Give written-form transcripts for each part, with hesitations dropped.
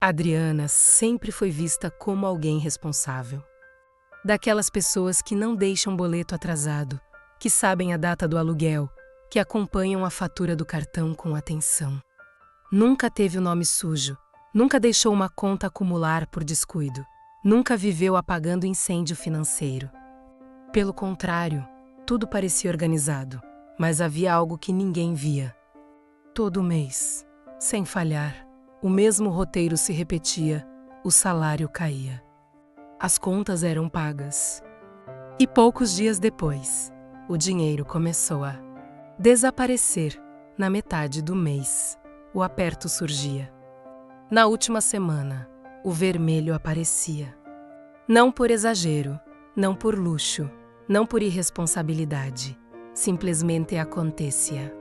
Adriana sempre foi vista como alguém responsável. Daquelas pessoas que não deixam boleto atrasado, que sabem a data do aluguel, que acompanham a fatura do cartão com atenção. Nunca teve o nome sujo, nunca deixou uma conta acumular por descuido, nunca viveu apagando incêndio financeiro. Pelo contrário, tudo parecia organizado, mas havia algo que ninguém via. Todo mês, sem falhar, o mesmo roteiro se repetia, o salário caía. As contas eram pagas. E poucos dias depois, o dinheiro começou a desaparecer. Na metade do mês, o aperto surgia. Na última semana, o vermelho aparecia. Não por exagero, não por luxo, não por irresponsabilidade. Simplesmente acontecia.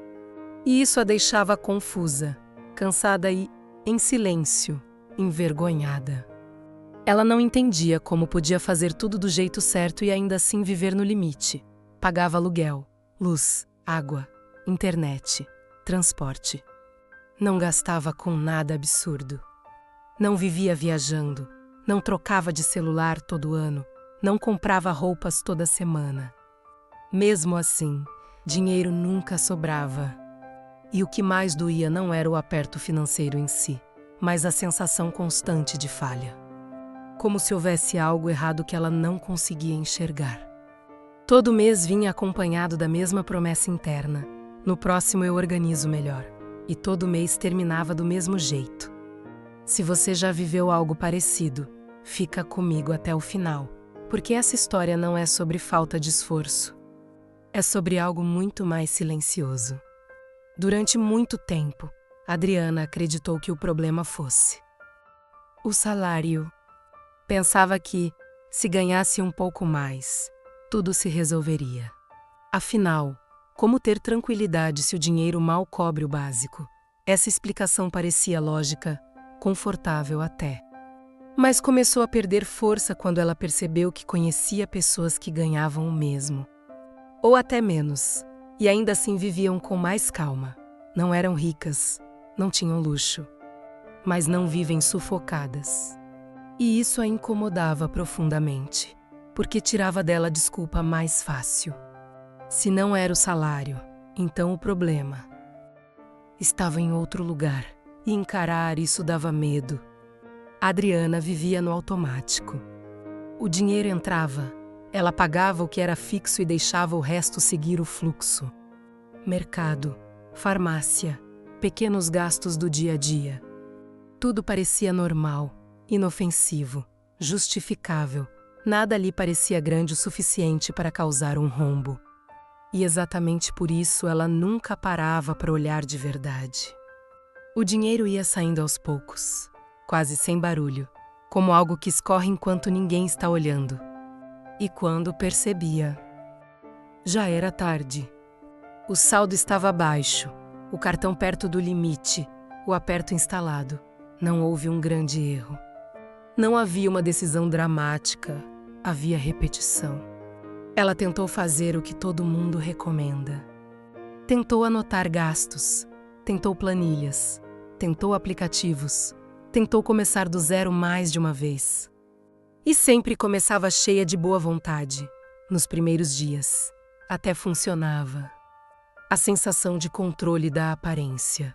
E isso a deixava confusa, cansada e, em silêncio, envergonhada. Ela não entendia como podia fazer tudo do jeito certo e ainda assim viver no limite. Pagava aluguel, luz, água, internet, transporte. Não gastava com nada absurdo. Não vivia viajando, não trocava de celular todo ano, não comprava roupas toda semana. Mesmo assim, dinheiro nunca sobrava. E o que mais doía não era o aperto financeiro em si, mas a sensação constante de falha. Como se houvesse algo errado que ela não conseguia enxergar. Todo mês vinha acompanhado da mesma promessa interna: no próximo eu organizo melhor. E todo mês terminava do mesmo jeito. Se você já viveu algo parecido, fica comigo até o final, porque essa história não é sobre falta de esforço. É sobre algo muito mais silencioso. Durante muito tempo, Adriana acreditou que o problema fosse o salário. Pensava que, se ganhasse um pouco mais, tudo se resolveria. Afinal, como ter tranquilidade se o dinheiro mal cobre o básico? Essa explicação parecia lógica, confortável até. Mas começou a perder força quando ela percebeu que conhecia pessoas que ganhavam o mesmo. Ou até menos, e ainda assim viviam com mais calma. Não eram ricas, não tinham luxo, mas não vivem sufocadas. E isso a incomodava profundamente, porque tirava dela a desculpa mais fácil. Se não era o salário, então o problema estava em outro lugar, e encarar isso dava medo. Adriana vivia no automático. O dinheiro entrava, ela pagava o que era fixo e deixava o resto seguir o fluxo. Mercado, farmácia, pequenos gastos do dia a dia. Tudo parecia normal, inofensivo, justificável. Nada ali parecia grande o suficiente para causar um rombo. E exatamente por isso ela nunca parava para olhar de verdade. O dinheiro ia saindo aos poucos, quase sem barulho, como algo que escorre enquanto ninguém está olhando. E quando percebia, já era tarde. O saldo estava baixo, o cartão perto do limite, o aperto instalado. Não houve um grande erro. Não havia uma decisão dramática, havia repetição. Ela tentou fazer o que todo mundo recomenda. Tentou anotar gastos, tentou planilhas, tentou aplicativos, tentou começar do zero mais de uma vez. E sempre começava cheia de boa vontade, nos primeiros dias. Até funcionava. A sensação de controle da aparência.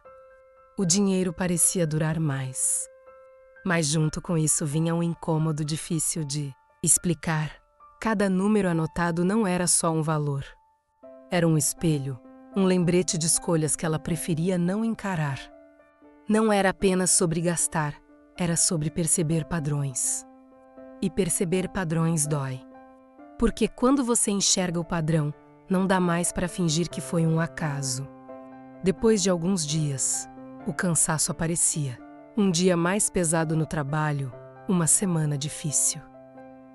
O dinheiro parecia durar mais. Mas junto com isso vinha um incômodo difícil de explicar. Cada número anotado não era só um valor. Era um espelho, um lembrete de escolhas que ela preferia não encarar. Não era apenas sobre gastar, era sobre perceber padrões. E perceber padrões dói. Porque quando você enxerga o padrão, não dá mais para fingir que foi um acaso. Depois de alguns dias, o cansaço aparecia. Um dia mais pesado no trabalho, uma semana difícil.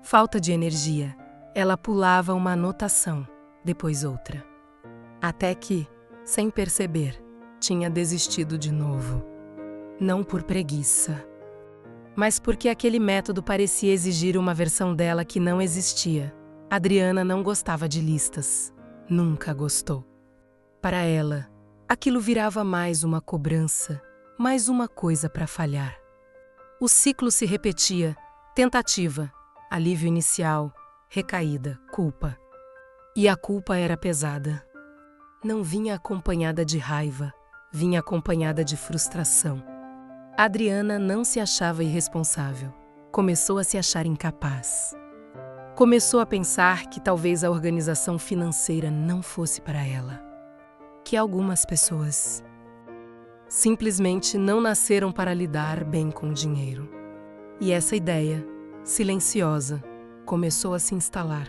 Falta de energia, ela pulava uma anotação, depois outra. Até que, sem perceber, tinha desistido de novo. Não por preguiça, mas porque aquele método parecia exigir uma versão dela que não existia. Adriana não gostava de listas. Nunca gostou. Para ela, aquilo virava mais uma cobrança, mais uma coisa para falhar. O ciclo se repetia: tentativa, alívio inicial, recaída, culpa. E a culpa era pesada. Não vinha acompanhada de raiva, vinha acompanhada de frustração. Adriana não se achava irresponsável. Começou a se achar incapaz. Começou a pensar que talvez a organização financeira não fosse para ela. Que algumas pessoas simplesmente não nasceram para lidar bem com o dinheiro. E essa ideia, silenciosa, começou a se instalar.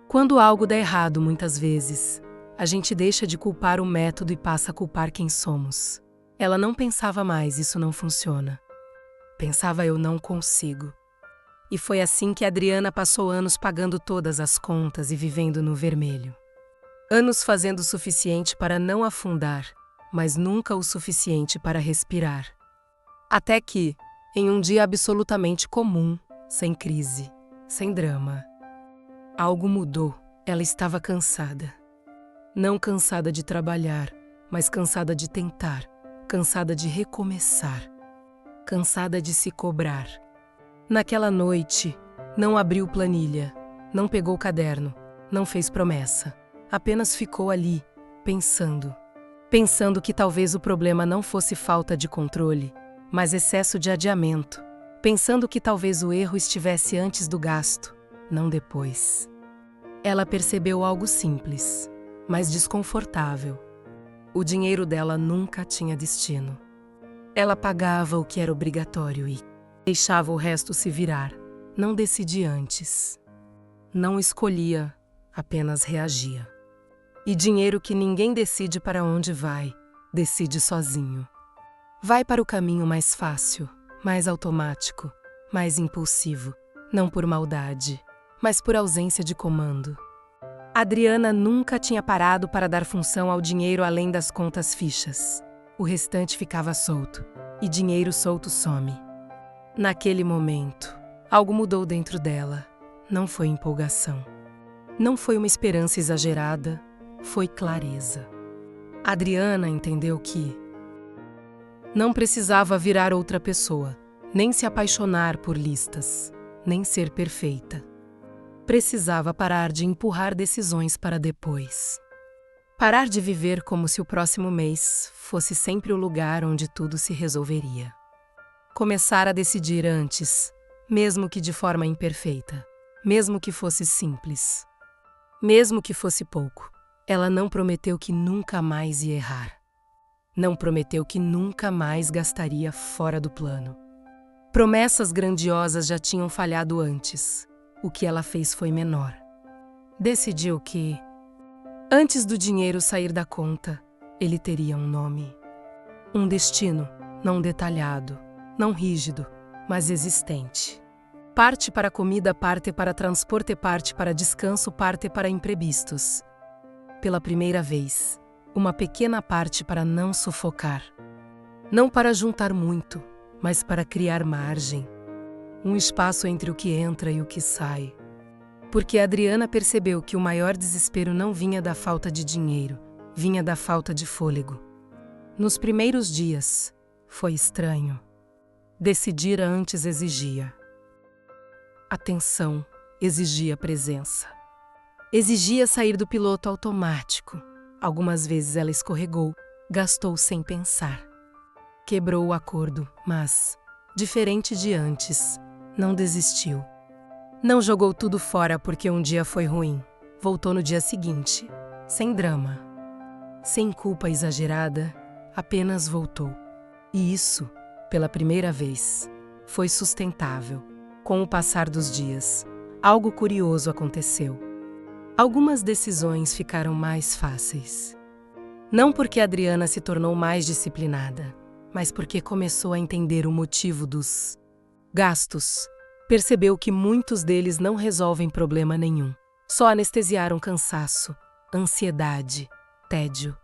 Quando algo dá errado muitas vezes, a gente deixa de culpar o método e passa a culpar quem somos. Ela não pensava mais, isso não funciona. Pensava, eu não consigo. E foi assim que Adriana passou anos pagando todas as contas e vivendo no vermelho. Anos fazendo o suficiente para não afundar, mas nunca o suficiente para respirar. Até que, em um dia absolutamente comum, sem crise, sem drama, algo mudou. Ela estava cansada. Não cansada de trabalhar, mas cansada de tentar, cansada de recomeçar, cansada de se cobrar. Naquela noite, não abriu planilha, não pegou caderno, não fez promessa. Apenas ficou ali, pensando. Pensando que talvez o problema não fosse falta de controle, mas excesso de adiamento. Pensando que talvez o erro estivesse antes do gasto, não depois. Ela percebeu algo simples, mas desconfortável. O dinheiro dela nunca tinha destino. Ela pagava o que era obrigatório e deixava o resto se virar. Não decidia antes. Não escolhia, apenas reagia. E dinheiro que ninguém decide para onde vai, decide sozinho. Vai para o caminho mais fácil, mais automático, mais impulsivo, não por maldade, mas por ausência de comando. Adriana nunca tinha parado para dar função ao dinheiro além das contas fixas. O restante ficava solto, e dinheiro solto some. Naquele momento, algo mudou dentro dela. Não foi empolgação. Não foi uma esperança exagerada, foi clareza. Adriana entendeu que não precisava virar outra pessoa, nem se apaixonar por listas, nem ser perfeita. Precisava parar de empurrar decisões para depois. Parar de viver como se o próximo mês fosse sempre o lugar onde tudo se resolveria. Começar a decidir antes, mesmo que de forma imperfeita, mesmo que fosse simples, mesmo que fosse pouco. Ela não prometeu que nunca mais ia errar. Não prometeu que nunca mais gastaria fora do plano. Promessas grandiosas já tinham falhado antes. O que ela fez foi menor. Decidiu que, antes do dinheiro sair da conta, ele teria um nome. Um destino, não detalhado, não rígido, mas existente. Parte para comida, parte para transporte, parte para descanso, parte para imprevistos. Pela primeira vez, uma pequena parte para não sufocar. Não para juntar muito, mas para criar margem. Um espaço entre o que entra e o que sai. Porque Adriana percebeu que o maior desespero não vinha da falta de dinheiro, vinha da falta de fôlego. Nos primeiros dias, foi estranho. Decidir antes exigia atenção, exigia presença. Exigia sair do piloto automático. Algumas vezes ela escorregou, gastou sem pensar. Quebrou o acordo, mas, diferente de antes, não desistiu. Não jogou tudo fora porque um dia foi ruim. Voltou no dia seguinte, sem drama. Sem culpa exagerada, apenas voltou. E isso, pela primeira vez, foi sustentável. Com o passar dos dias, algo curioso aconteceu. Algumas decisões ficaram mais fáceis. Não porque Adriana se tornou mais disciplinada, mas porque começou a entender o motivo dos gastos. Percebeu que muitos deles não resolvem problema nenhum. Só anestesiaram cansaço, ansiedade, tédio.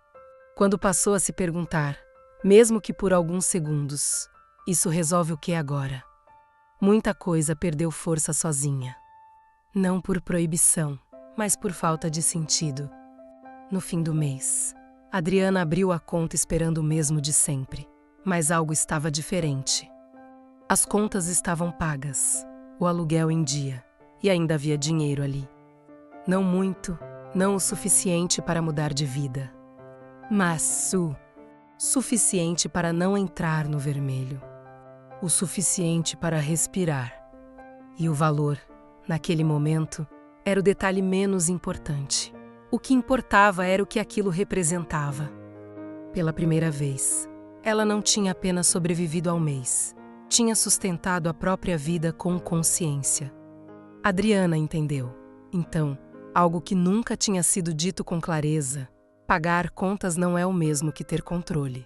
Quando passou a se perguntar, mesmo que por alguns segundos, isso resolve o que agora? Muita coisa perdeu força sozinha. Não por proibição, mas por falta de sentido. No fim do mês, Adriana abriu a conta esperando o mesmo de sempre, mas algo estava diferente. As contas estavam pagas, o aluguel em dia, e ainda havia dinheiro ali. Não muito, não o suficiente para mudar de vida, mas suficiente para não entrar no vermelho. O suficiente para respirar. E o valor, naquele momento, era o detalhe menos importante. O que importava era o que aquilo representava. Pela primeira vez, ela não tinha apenas sobrevivido ao mês, tinha sustentado a própria vida com consciência. Adriana entendeu, então, algo que nunca tinha sido dito com clareza: pagar contas não é o mesmo que ter controle.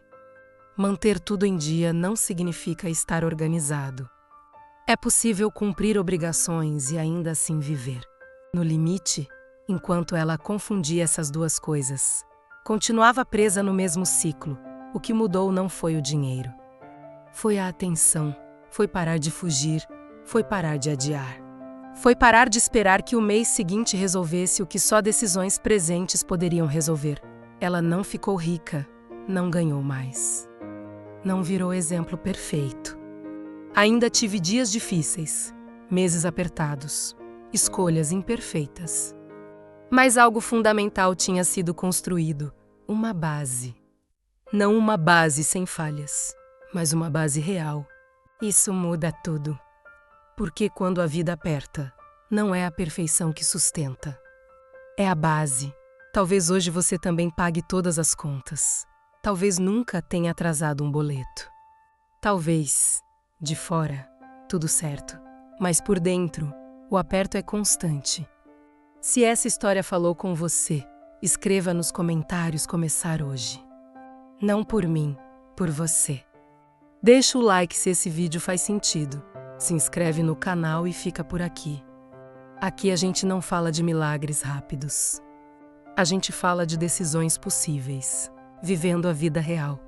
Manter tudo em dia não significa estar organizado. É possível cumprir obrigações e ainda assim viver. No limite, enquanto ela confundia essas duas coisas, continuava presa no mesmo ciclo. O que mudou não foi o dinheiro. Foi a atenção, foi parar de fugir, foi parar de adiar. Foi parar de esperar que o mês seguinte resolvesse o que só decisões presentes poderiam resolver. Ela não ficou rica, não ganhou mais. Não virou exemplo perfeito. Ainda tive dias difíceis, meses apertados, escolhas imperfeitas. Mas algo fundamental tinha sido construído, uma base. Não uma base sem falhas, mas uma base real. Isso muda tudo. Porque quando a vida aperta, não é a perfeição que sustenta. É a base. Talvez hoje você também pague todas as contas. Talvez nunca tenha atrasado um boleto. Talvez, de fora, tudo certo. Mas por dentro, o aperto é constante. Se essa história falou com você, escreva nos comentários começar hoje. Não por mim, por você. Deixa o like se esse vídeo faz sentido. Se inscreve no canal e fica por aqui. Aqui a gente não fala de milagres rápidos. A gente fala de decisões possíveis, vivendo a vida real.